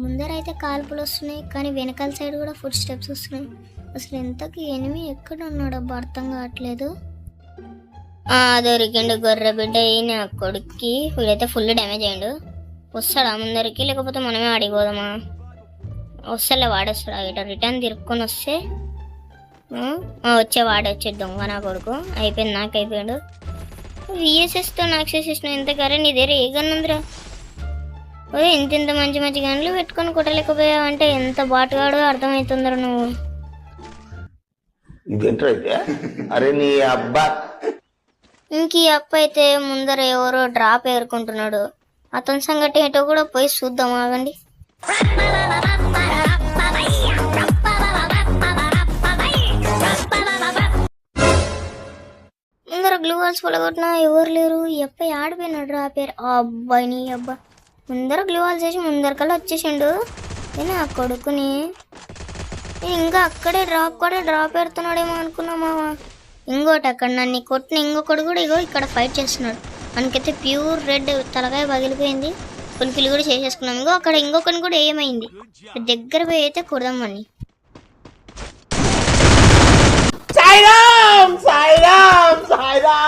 ముందరైతే కాల్పులు వస్తున్నాయి, కానీ వెనకాల సైడ్ కూడా ఫుడ్ స్టెప్స్ వస్తున్నాయి. అసలు ఎంతకి ఎనిమి ఎక్కడ ఉన్నాడో అర్థం కావట్లేదు. దొరికిండు గొర్రె బిడ్డ నా కొడుక్కి. వీడైతే ఫుల్ డ్యామేజ్ అయ్యిండు. వస్తాడా ముందరికి, లేకపోతే మనమే ఆడిపోదామా? వస్తలే, వాడొస్తాడా? ఇట రిటర్న్ తిరుక్కొని వస్తే వాడొచ్చే దొంగ నా కొడుకు. అయిపోయింది, నాకు అయిపోయాడు. విఎస్ఎస్తో నాకు చేసేసిన ఎంత కరే నీ దగ్గర ఏ గన్ ఉందిరా? ఇంత మంచి మంచి గన్లు పెట్టుకొని కొట్టలేకపోయావు అంటే ఎంత బాటుగాడో అర్థమవుతుందిరా నువ్వు. అరే నీ అబ్బా, ఇంక ఈ అప్ప అయితే ముందర ఎవరో డ్రాప్ ఎగురుకుంటున్నాడు. అతని సంగతి ఏంటో కూడా పోయి చూద్దాం, ఆగండి. ముందర గ్లూ వాల్స్ పొలగొట్టినా ఎవరు లేరు. ఈ అబ్బాయి ఆడిపోయినాడు డ్రాప్ ఎయిర్. అబ్బాయి నీ అబ్బా, ముందర గ్లూ వాల్స్ చేసి ముందరకల్లా వచ్చేసిండు. నేను ఆ కొడుకుని ఇంకా అక్కడే డ్రాప్ ఎడుతున్నాడేమో అనుకున్నామా. ఇంకోటి అక్కడ నన్ను కొట్టిన ఇంకొకడు కూడా ఇగో ఇక్కడ ఫైట్ చేస్తున్నాడు. మనకైతే ప్యూర్ రెడ్ తలకాయ పగిలిపోయింది. పులికిలు కూడా చేసేసుకున్నాం. ఇంకో అక్కడ ఇంకొకరిని కూడా ఏమైంది. దగ్గర పోయి అయితే కొడదామని. సాయిరామ్ సాయిరామ్ సాయిరామ్.